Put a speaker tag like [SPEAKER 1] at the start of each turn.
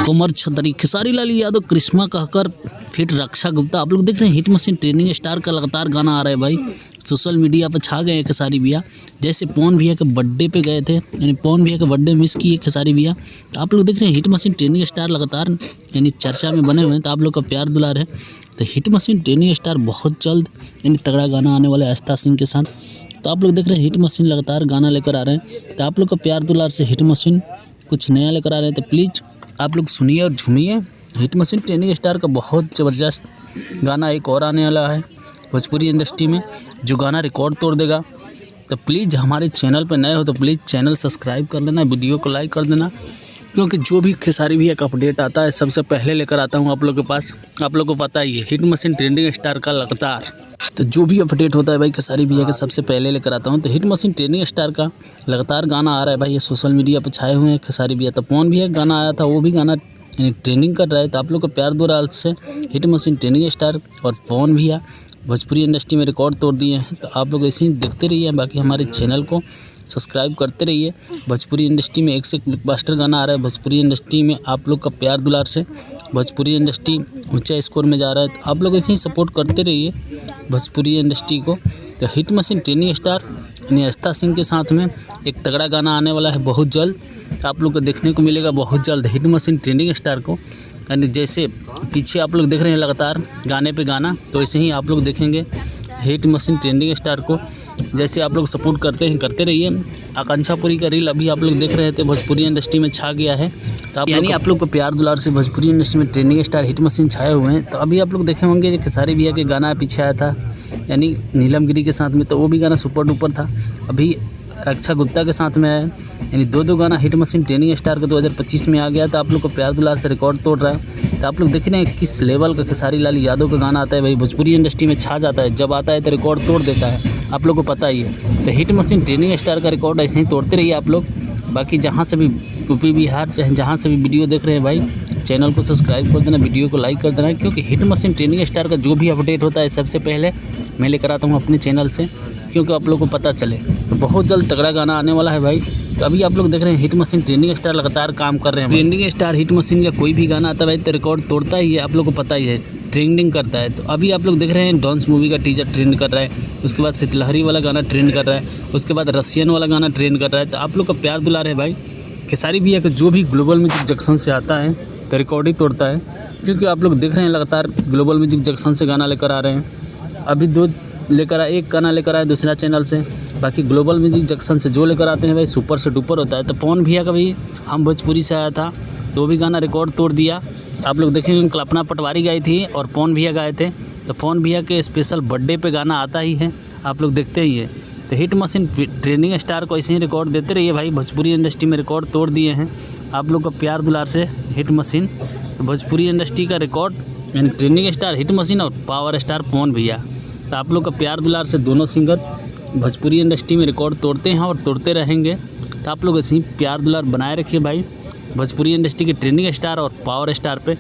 [SPEAKER 1] कुमार छतरी, खेसारी लाल यादव, करिश्मा कहकर फिट रक्षा गुप्ता। आप लोग देख रहे हैं हिट मशीन ट्रेनिंग स्टार का लगातार गाना आ रहा है भाई। सोशल मीडिया पर छा गए हैं खेसारी भैया। जैसे पवन भैया के बर्थडे पे गए थे, यानी पवन भैया के बर्थडे मिस किए खेसारी भैया। तो आप लोग देख रहे हैं हिट मशीन ट्रेनिंग स्टार लगातार यानी चर्चा में बने हुए हैं। तो आप लोग का प्यार दुलार है। तो हिट मशीन ट्रेनिंग स्टार बहुत जल्द यानी तगड़ा गाना आने वाला है आस्था सिंह के साथ। तो आप लोग देख रहे हैं हिट मशीन लगातार गाना लेकर आ रहे हैं। तो आप लोग का प्यार दुलार से हिट मशीन कुछ नया लेकर आ रहे हैं। तो प्लीज़ आप लोग सुनिए और झूमिए। हिट मशीन ट्रेनिंग स्टार का बहुत ज़बरदस्त गाना एक और आने वाला है भोजपुरी इंडस्ट्री में, जो गाना रिकॉर्ड तोड़ देगा। तो प्लीज़ हमारे चैनल पर नए हो तो प्लीज़ चैनल सब्सक्राइब कर लेना, वीडियो को लाइक कर देना, क्योंकि जो भी खेसारी भैया का अपडेट आता है सबसे पहले लेकर आता हूँ आप लोग के पास। आप लोग को पता ही है हिट मशीन ट्रेंडिंग स्टार का लगातार, तो जो भी अपडेट होता है भाई खेसारी भैया के सबसे पहले लेकर आता हूँ। तो हिट मशीन ट्रेंडिंग स्टार का लगातार गाना आ रहा है भाई, ये सोशल मीडिया पर छाए हुए हैं खेसारी भैया। तो पवन भैया का गाना आया था, वो भी गाना ट्रेंडिंग कर रहा है। तो आप लोग का प्यार दुलार से हिट मशीन ट्रेंडिंग स्टार और पवन भैया भोजपुरी इंडस्ट्री में रिकॉर्ड तोड़ दिए हैं। तो आप लोग ऐसे ही देखते रहिए, बाकी हमारे चैनल को सब्सक्राइब करते रहिए। भोजपुरी इंडस्ट्री में एक से एक ब्लॉकबस्टर गाना आ रहा है। भोजपुरी इंडस्ट्री में आप लोग का प्यार दुलार से भोजपुरी इंडस्ट्री ऊंचा स्कोर में जा रहा है। तो आप लोग ऐसे ही सपोर्ट करते रहिए भोजपुरी इंडस्ट्री को। तो हिट मशीन ट्रेनिंग स्टार यानी आस्था सिंह के साथ में एक तगड़ा गाना आने वाला है बहुत जल्द। तो आप लोग को देखने को मिलेगा बहुत जल्द हिट मशीन ट्रेनिंग स्टार को। यानी जैसे पीछे आप लोग देख रहे हैं लगातार गाने पे गाना, तो ऐसे ही आप लोग देखेंगे हिट मशीन ट्रेंडिंग स्टार को। जैसे आप लोग सपोर्ट करते हैं करते रहिए। आकांक्षापुरी का रील अभी आप लोग देख रहे थे भोजपुरी इंडस्ट्री में छा गया है। तो आप यानी आप लोग को प्यार दुलार से भोजपुरी इंडस्ट्री में ट्रेंडिंग स्टार हिट मशीन छाए हुए हैं। तो अभी आप लोग देखे होंगे खेसारी भैया के गाना पीछे आया था यानी नीलम गिरी के साथ में, तो वो भी गाना सुपर डुपर था। अभी रक्षा गुप्ता के साथ में है, यानी दो गाना हिट मशीन ट्रेनिंग स्टार का 2025 में आ गया। तो आप लोग को प्यार दुलार से रिकॉर्ड तोड़ रहा है। तो आप लोग देख रहे हैं किस लेवल का खेसारी लाल यादव का गाना आता है भाई, भोजपुरी इंडस्ट्री में छा जाता है। जब आता है तो रिकॉर्ड तोड़ देता है, आप लोग को पता ही है। तो हिट मशीन ट्रेनिंग स्टार का रिकॉर्ड ऐसे ही तोड़ते रहिए आप लोग। बाकी जहाँ से भी यूपी बिहार चाहे जहाँ से भी वीडियो देख रहे हैं भाई, चैनल को सब्सक्राइब कर देना, वीडियो को लाइक कर देना, क्योंकि हिट मशीन ट्रेनिंग स्टार का जो भी अपडेट होता है सबसे पहले मैं लेकर आता हूँ अपने चैनल से, क्योंकि आप लोग को पता चले। तो बहुत जल्द तगड़ा गाना आने वाला है भाई। तो अभी आप लोग देख रहे हैं हिट मशीन ट्रेंडिंग स्टार लगातार काम कर रहे हैं। ट्रेंडिंग स्टार हिट मशीन का कोई भी गाना आता है भाई तो रिकॉर्ड तोड़ता ही है, आप लोग को पता ही है, ट्रेंडिंग करता है। तो अभी आप लोग देख रहे हैं डॉन्स मूवी का टीजर ट्रेंड कर रहा है, उसके बाद शीतलहरी वाला गाना ट्रेंड कर रहा है, उसके बाद रसियन वाला गाना ट्रेंड कर रहा है। तो आप लोग का प्यार दुलार है भाई। खेसारी भैया का जो भी ग्लोबल म्यूजिक जंक्शन से आता है तो रिकॉर्ड ही तोड़ता है, क्योंकि आप लोग देख रहे हैं लगातार ग्लोबल म्यूजिक जंक्शन से गाना लेकर आ रहे हैं। अभी एक गाना लेकर आए दूसरा चैनल से, बाकी ग्लोबल म्यूजिक जंक्शन से जो लेकर आते हैं भाई सुपर से डुपर होता है। तो पवन भैया का भी हम भोजपुरी से आया था, तो वो भी गाना रिकॉर्ड तोड़ दिया। आप लोग देखेंगे कल्पना पटवारी गाई थी और पवन भैया गाए थे। तो पवन भैया के स्पेशल बर्थडे पे गाना आता ही है, आप लोग देखते ही है। तो हिट मशीन ट्रेंडिंग स्टार को ऐसे ही रिकॉर्ड देते रहिए भाई, भोजपुरी इंडस्ट्री में रिकॉर्ड तोड़ दिए हैं। आप लोग का प्यार दुलार से हिट मशीन भोजपुरी इंडस्ट्री का रिकॉर्ड यानी ट्रेंडिंग स्टार हिट मशीन और पावर स्टार पवन भैया। तो आप लोग का प्यार दुलार से दोनों सिंगर भोजपुरी इंडस्ट्री में रिकॉर्ड तोड़ते हैं और तोड़ते रहेंगे। तो आप लोग ऐसे ही प्यार दुलार बनाए रखिए भाई भोजपुरी इंडस्ट्री के ट्रेंडिंग स्टार और पावर स्टार पे।